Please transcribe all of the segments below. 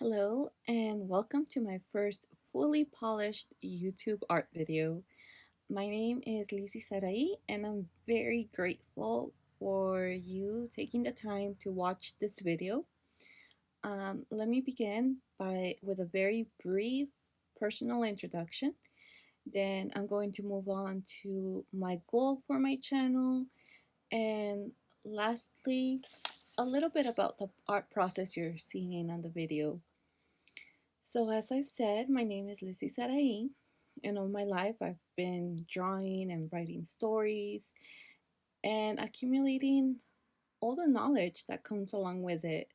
Hello and welcome to my first fully polished YouTube art video. My name is LizzySarai and I'm very grateful for you taking the time to watch this video. Let me begin with a very brief personal introduction. Then I'm going to move on to my goal for my channel, and lastly, a little bit about the art process you're seeing on the video. So as I've said, my name is LizzySarai, and all my life I've been drawing and writing stories and accumulating all the knowledge that comes along with it.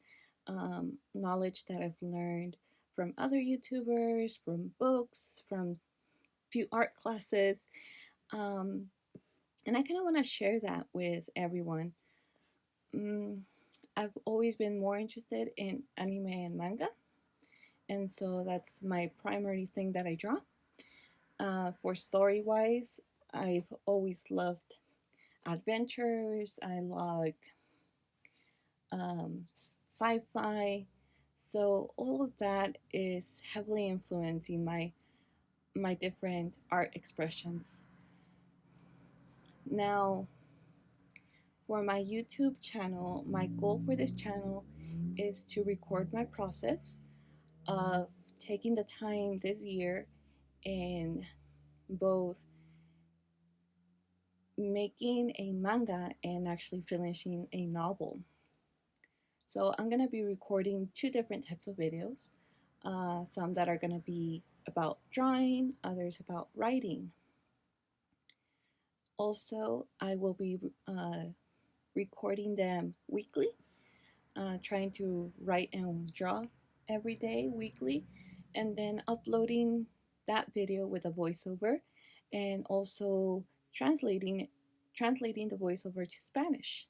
Knowledge that I've learned from other YouTubers, from books, from few art classes, um, and I kind of want to share that with everyone. Mm, I've always been more interested in anime and manga, and so that's my primary thing that I draw. For story wise, I've always loved adventures. I like sci fi. So all of that is heavily influencing my different art expressions. Now, for my YouTube channel, my goal for this channel is to record my process of taking the time this year in both making a manga and actually finishing a novel. So I'm going to be recording two different types of videos. Some that are going to be about drawing, others about writing. Also, I will be recording them weekly, trying to write and draw every day, weekly, and then uploading that video with a voiceover, and also translating the voiceover to Spanish.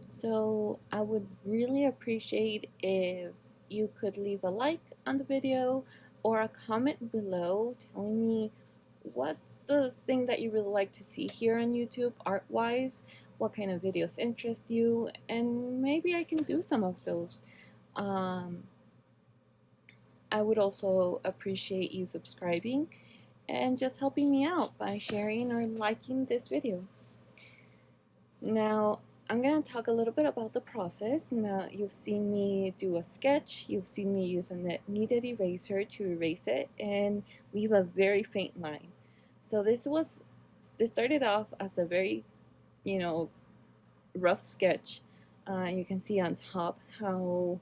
So I would really appreciate if you could leave a like on the video or a comment below telling me what's the thing that you really like to see here on YouTube art-wise, what kind of videos interest you, and maybe I can do some of those. Um, I would also appreciate you subscribing and just helping me out by sharing or liking this video. Now, I'm going to talk a little bit about the process. Now, you've seen me do a sketch, you've seen me use a kneaded eraser to erase it and leave a very faint line. So this started off as a very, rough sketch. You can see on top how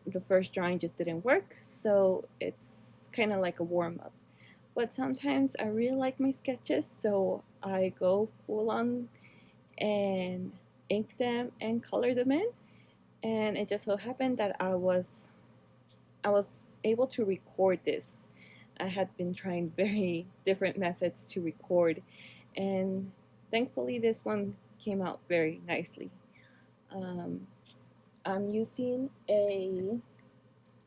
the first drawing just didn't work, so it's kind of like a warm-up. But sometimes I really like my sketches, so I go full on and ink them and color them in. And it just so happened that I was able to record this. I had been trying very different methods to record, and thankfully this one came out very nicely. Um, I'm using a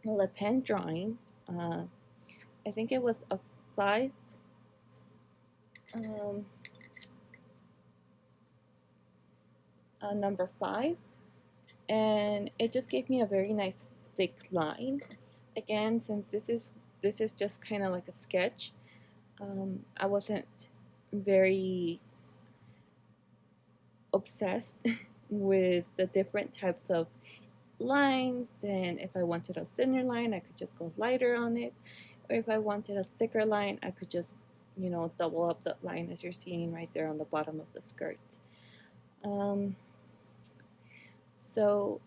LePen drawing. I think it was a 5 um, number 5, and it just gave me a very nice thick line. Again, since this is just kind of like a sketch, I wasn't very obsessed with the different types of lines. Then if I wanted a thinner line, I could just go lighter on it, or if I wanted a thicker line, I could just double up that line as you're seeing right there on the bottom of the skirt. So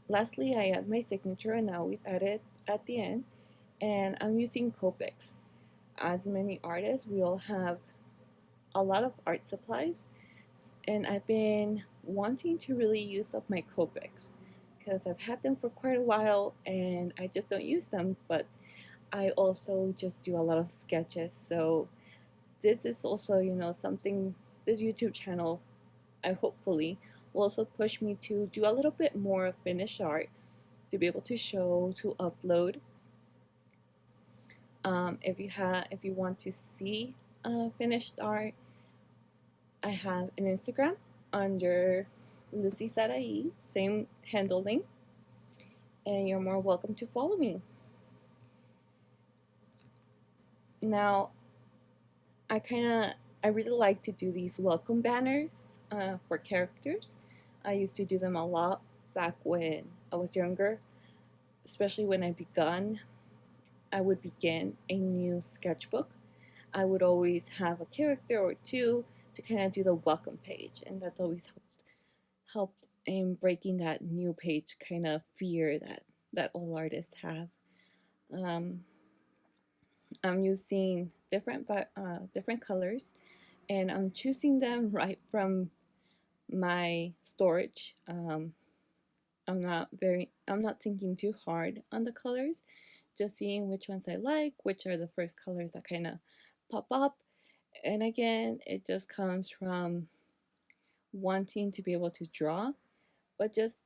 lastly, I add my signature, and I always add it at the end, and I'm using Copics. As many artists, we all have a lot of art supplies, and I've been wanting to really use up my Copics because I've had them for quite a while and I just don't use them, but I also just do a lot of sketches. So this is also, something this YouTube channel, I hopefully will also push me to do a little bit more of finished art to be able to show, to upload. If you want to see finished art, I have an Instagram under LizzySarai, same handle name, and you're more welcome to follow me. Now, I really like to do these welcome banners for characters. I used to do them a lot back when I was younger, especially when I would begin a new sketchbook. I would always have a character or two to kind of do the welcome page, and that's always helped in breaking that new page kind of fear that all artists have. Um, I'm using different colors, and I'm choosing them right from my storage. I'm not thinking too hard on the colors, just seeing which ones I like, which are the first colors that kind of pop up. And again, it just comes from wanting to be able to draw, but just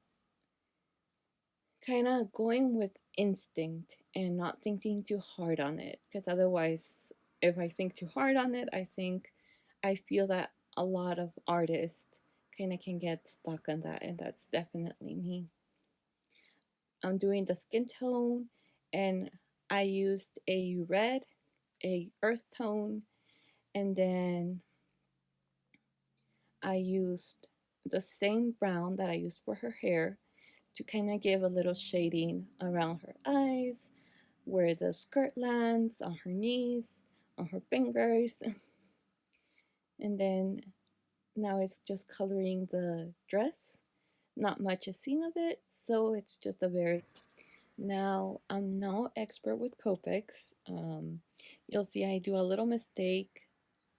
kind of going with instinct and not thinking too hard on it. Because otherwise, if I think too hard on it, I feel that a lot of artists kind of can get stuck on that, and that's definitely me. I'm doing the skin tone, and I used a red, a earth tone, and then I used the same brown that I used for her hair to kind of give a little shading around her eyes, where the skirt lands, on her knees, on her fingers. And then now it's just coloring the dress. Not much is seen of it, so it's just a very... Now, I'm no expert with Copics. You'll see I do a little mistake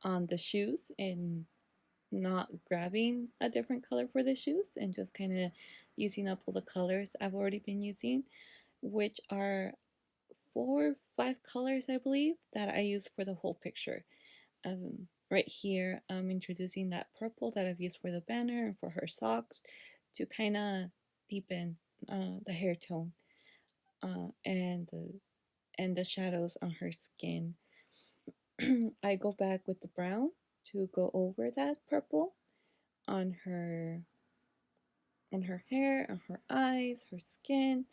on the shoes and not grabbing a different color for the shoes and just kind of using up all the colors I've already been using, which are 4 or 5 colors, I believe, that I use for the whole picture. Right here, I'm introducing that purple that I've used for the banner and for her socks to kind of deepen the hair tone and the shadows on her skin. I go back with the brown to go over that purple on her hair, on her eyes, her skin,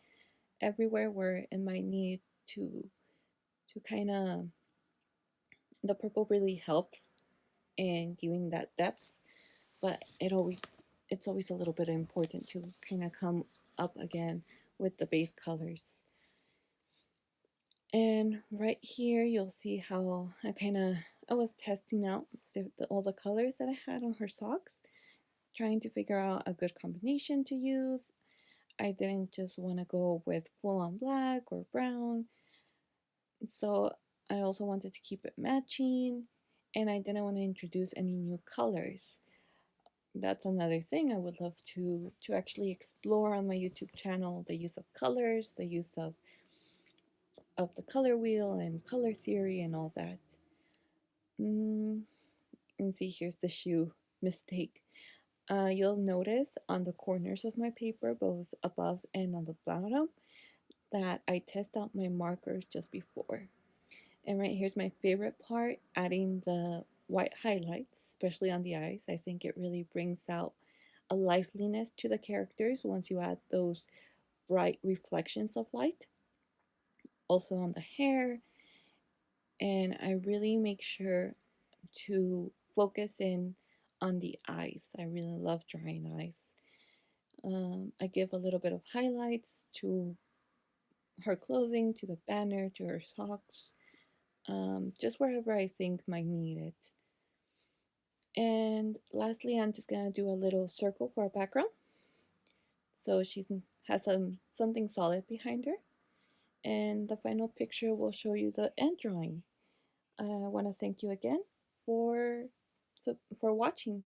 everywhere where it might need to kind of... The purple really helps in giving that depth, but it's always a little bit important to kind of come up again with the base colors. And right here you'll see how I was testing out all the colors that I had on her socks, trying to figure out a good combination to use. I didn't just want to go with full on black or brown, so I also wanted to keep it matching, and I didn't want to introduce any new colors. That's another thing I would love to actually explore on my YouTube channel: the use of colors, the use of the color wheel and color theory and all that. And see, here's the shoe mistake. You'll notice on the corners of my paper, both above and on the bottom, that I test out my markers just before. And right here's my favorite part: adding the white highlights, especially on the eyes. I think it really brings out a liveliness to the characters once you add those bright reflections of light. Also on the hair, and I really make sure to focus in on the eyes. I really love drawing eyes. I give a little bit of highlights to her clothing, to the banner, to her socks, just wherever I think might need it. And lastly, I'm just gonna do a little circle for a background, so she has something solid behind her. And the final picture will show you the end drawing. I want to thank you again for watching.